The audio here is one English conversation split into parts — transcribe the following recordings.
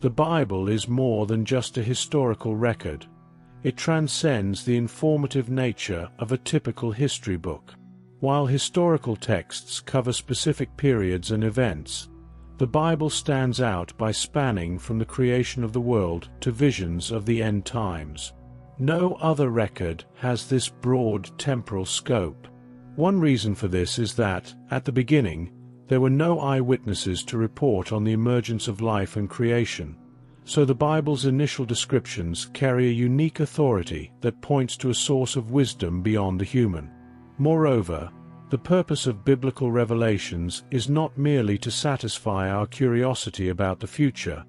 The Bible is more than just a historical record. It transcends the informative nature of a typical history book. While historical texts cover specific periods and events, the Bible stands out by spanning from the creation of the world to visions of the end times. No other record has this broad temporal scope. One reason for this is that, at the beginning, there were no eyewitnesses to report on the emergence of life and creation, so the Bible's initial descriptions carry a unique authority that points to a source of wisdom beyond the human. Moreover, the purpose of biblical revelations is not merely to satisfy our curiosity about the future,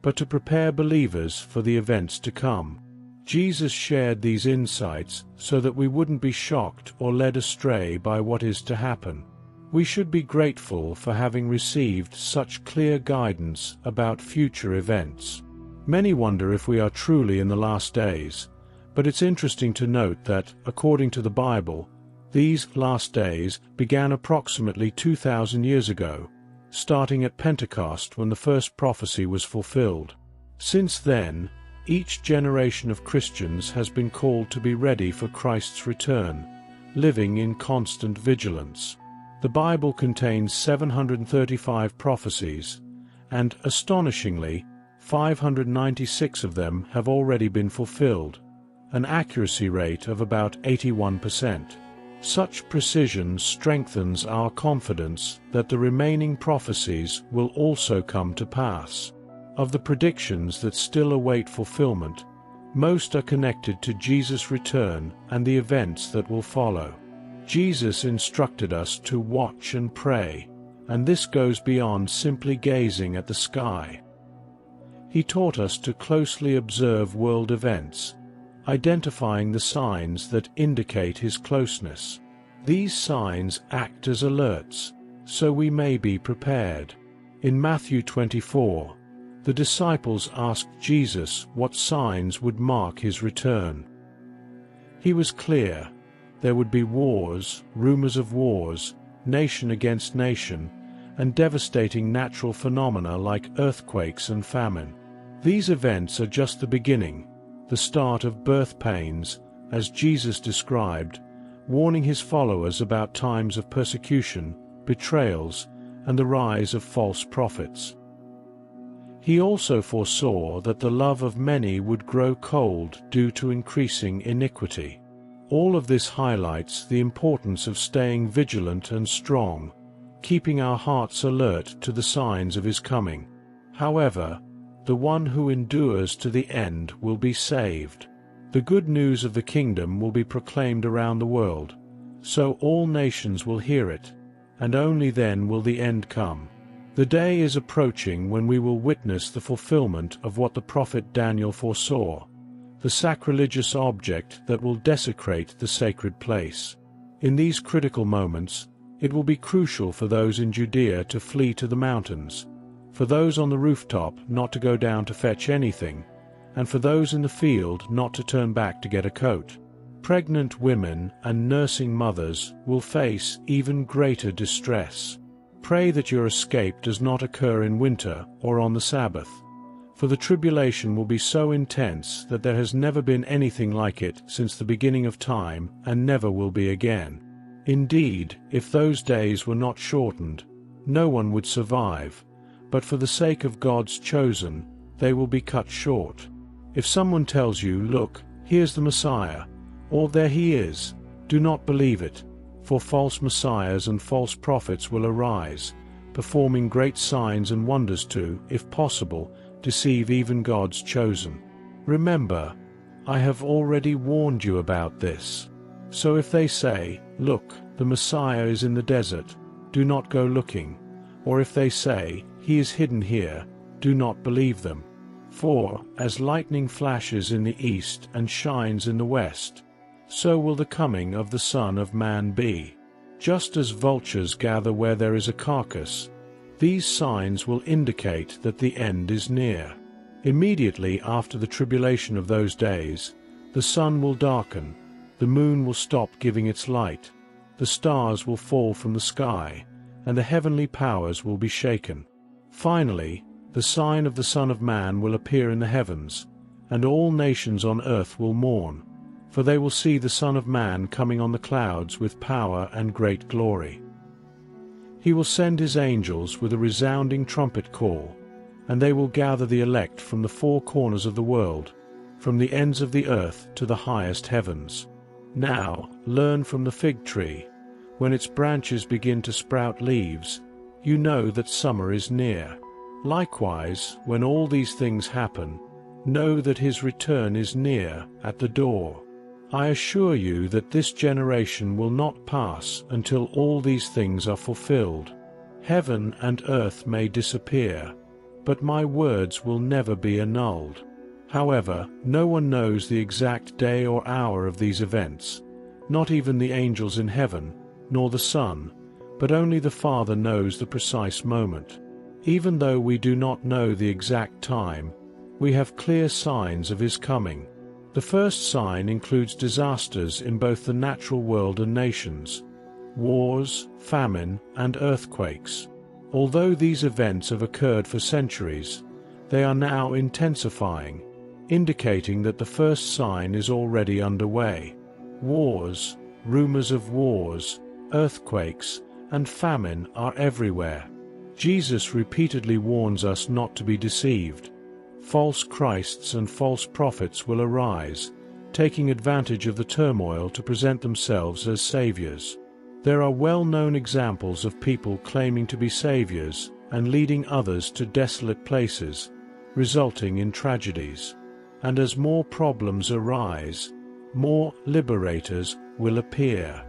but to prepare believers for the events to come. Jesus shared these insights so that we wouldn't be shocked or led astray by what is to happen. We should be grateful for having received such clear guidance about future events. Many wonder if we are truly in the last days, but it's interesting to note that, according to the Bible, these last days began approximately 2,000 years ago, starting at Pentecost when the first prophecy was fulfilled. Since then, each generation of Christians has been called to be ready for Christ's return, living in constant vigilance. The Bible contains 735 prophecies, and, astonishingly, 596 of them have already been fulfilled, an accuracy rate of about 81%. Such precision strengthens our confidence that the remaining prophecies will also come to pass. Of the predictions that still await fulfillment, most are connected to Jesus' return and the events that will follow. Jesus instructed us to watch and pray, and this goes beyond simply gazing at the sky. He taught us to closely observe world events, identifying the signs that indicate His closeness. These signs act as alerts, so we may be prepared. In Matthew 24, the disciples asked Jesus what signs would mark His return. He was clear. There would be wars, rumors of wars, nation against nation, and devastating natural phenomena like earthquakes and famine. These events are just the beginning, the start of birth pains, as Jesus described, warning His followers about times of persecution, betrayals, and the rise of false prophets. He also foresaw that the love of many would grow cold due to increasing iniquity. All of this highlights the importance of staying vigilant and strong, keeping our hearts alert to the signs of His coming. However, the one who endures to the end will be saved. The good news of the kingdom will be proclaimed around the world, so all nations will hear it, and only then will the end come. The day is approaching when we will witness the fulfillment of what the prophet Daniel foresaw, the sacrilegious object that will desecrate the sacred place. In these critical moments, it will be crucial for those in Judea to flee to the mountains, for those on the rooftop not to go down to fetch anything, and for those in the field not to turn back to get a coat. Pregnant women and nursing mothers will face even greater distress. Pray that your escape does not occur in winter or on the Sabbath, for the tribulation will be so intense that there has never been anything like it since the beginning of time and never will be again. Indeed, if those days were not shortened, no one would survive, but for the sake of God's chosen, they will be cut short. If someone tells you, "Look, here's the Messiah," or "There he is," do not believe it, for false messiahs and false prophets will arise, performing great signs and wonders to, if possible, deceive even God's chosen. Remember, I have already warned you about this. So if they say, "Look, the Messiah is in the desert," do not go looking, or if they say, "He is hidden here," do not believe them. For, as lightning flashes in the east and shines in the west, so will the coming of the Son of Man be. Just as vultures gather where there is a carcass, these signs will indicate that the end is near. Immediately after the tribulation of those days, the sun will darken, the moon will stop giving its light, the stars will fall from the sky, and the heavenly powers will be shaken. Finally, The sign of the Son of Man will appear in the heavens, and all nations on earth will mourn, for they will see the Son of Man coming on the clouds with power and great glory. He will send his angels with a resounding trumpet call, and they will gather the elect from the four corners of the world, from the ends of the earth to the highest heavens. Now, learn from the fig tree. When its branches begin to sprout leaves, you know that summer is near. Likewise, when all these things happen, know that his return is near, at the door. I assure you that this generation will not pass until all these things are fulfilled. Heaven and earth may disappear, but my words will never be annulled. However, no one knows the exact day or hour of these events, not even the angels in heaven, nor the Son, but only the Father knows the precise moment. Even though we do not know the exact time, we have clear signs of his coming. The first sign includes disasters in both the natural world and nations, wars, famine, and earthquakes. Although these events have occurred for centuries, they are now intensifying, indicating that the first sign is already underway. Wars, rumors of wars, earthquakes, and famine are everywhere. Jesus repeatedly warns us not to be deceived. False Christs and false prophets will arise, taking advantage of the turmoil to present themselves as saviors. There are well-known examples of people claiming to be saviors and leading others to desolate places, resulting in tragedies. And as more problems arise, more liberators will appear.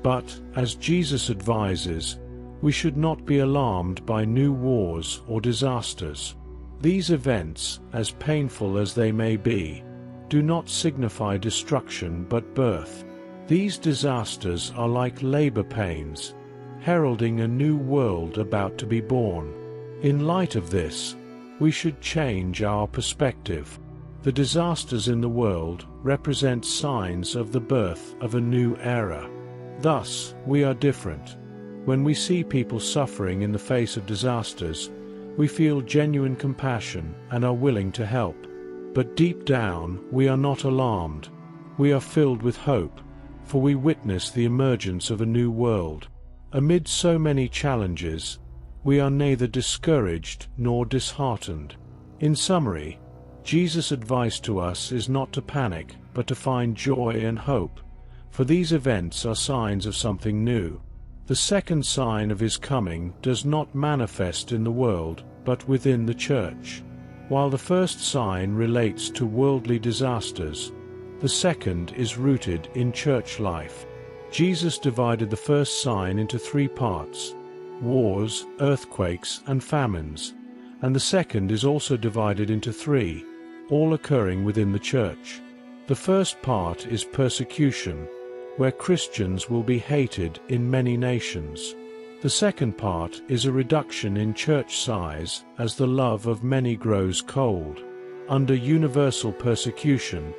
But, as Jesus advises, we should not be alarmed by new wars or disasters. These events, as painful as they may be, do not signify destruction but birth. These disasters are like labor pains, heralding a new world about to be born. In light of this, we should change our perspective. The disasters in the world represent signs of the birth of a new era. Thus, we are different. When we see people suffering in the face of disasters, we feel genuine compassion and are willing to help. But deep down, we are not alarmed. We are filled with hope, for we witness the emergence of a new world. Amid so many challenges, we are neither discouraged nor disheartened. In summary, Jesus' advice to us is not to panic, but to find joy and hope, for these events are signs of something new. The second sign of his coming does not manifest in the world, but within the church. While the first sign relates to worldly disasters, the second is rooted in church life. Jesus divided the first sign into three parts: wars, earthquakes, and famines, and the second is also divided into three, all occurring within the church. The first part is persecution, where Christians will be hated in many nations. The second part is a reduction in church size as the love of many grows cold. Under universal persecution,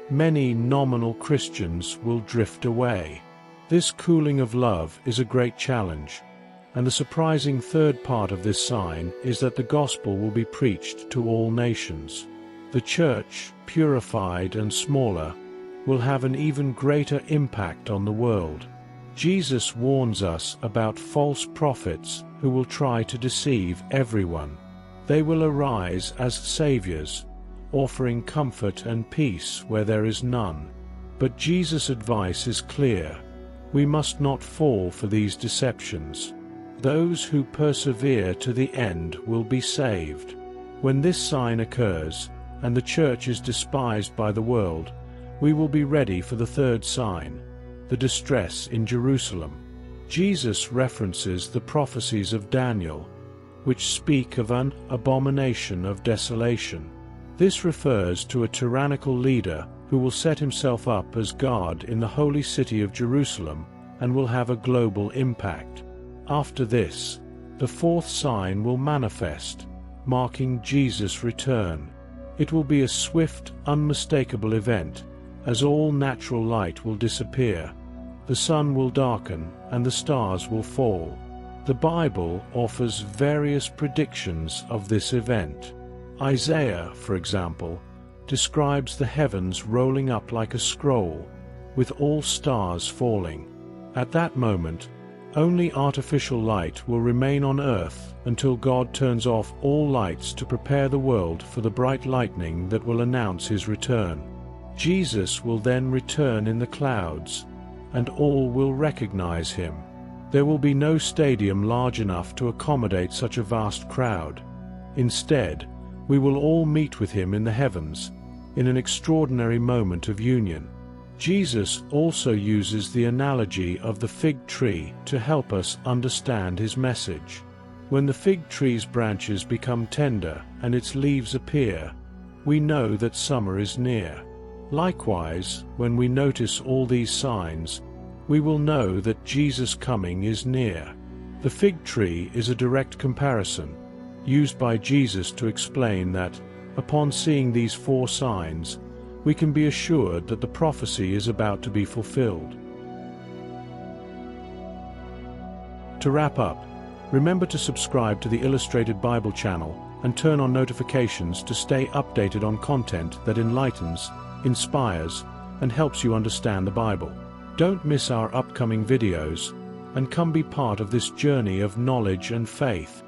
many nominal Christians will drift away. This cooling of love is a great challenge, and the surprising third part of this sign is that the gospel will be preached to all nations. The church, purified and smaller, will have an even greater impact on the world. Jesus warns us about false prophets who will try to deceive everyone. They will arise as saviors, offering comfort and peace where there is none. But Jesus' advice is clear. We must not fall for these deceptions. Those who persevere to the end will be saved. When this sign occurs, and the church is despised by the world, we will be ready for the third sign, the distress in Jerusalem. Jesus references the prophecies of Daniel, which speak of an abomination of desolation. This refers to a tyrannical leader who will set himself up as God in the holy city of Jerusalem and will have a global impact. After this, the fourth sign will manifest, marking Jesus' return. It will be a swift, unmistakable event, as all natural light will disappear, the sun will darken, and the stars will fall. The Bible offers various predictions of this event. Isaiah, for example, describes the heavens rolling up like a scroll, with all stars falling. At that moment, only artificial light will remain on earth until God turns off all lights to prepare the world for the bright lightning that will announce his return. Jesus will then return in the clouds, and all will recognize him. There will be no stadium large enough to accommodate such a vast crowd. Instead, we will all meet with him in the heavens, in an extraordinary moment of union. Jesus also uses the analogy of the fig tree to help us understand his message. When the fig tree's branches become tender and its leaves appear, we know that summer is near. Likewise, when we notice all these signs, we will know that Jesus' coming is near. The fig tree is a direct comparison, used by Jesus to explain that, upon seeing these 4 signs, we can be assured that the prophecy is about to be fulfilled. To wrap up, remember to subscribe to the Illustrated Bible channel and turn on notifications to stay updated on content that enlightens, inspires, and helps you understand the Bible. Don't miss our upcoming videos, and come be part of this journey of knowledge and faith.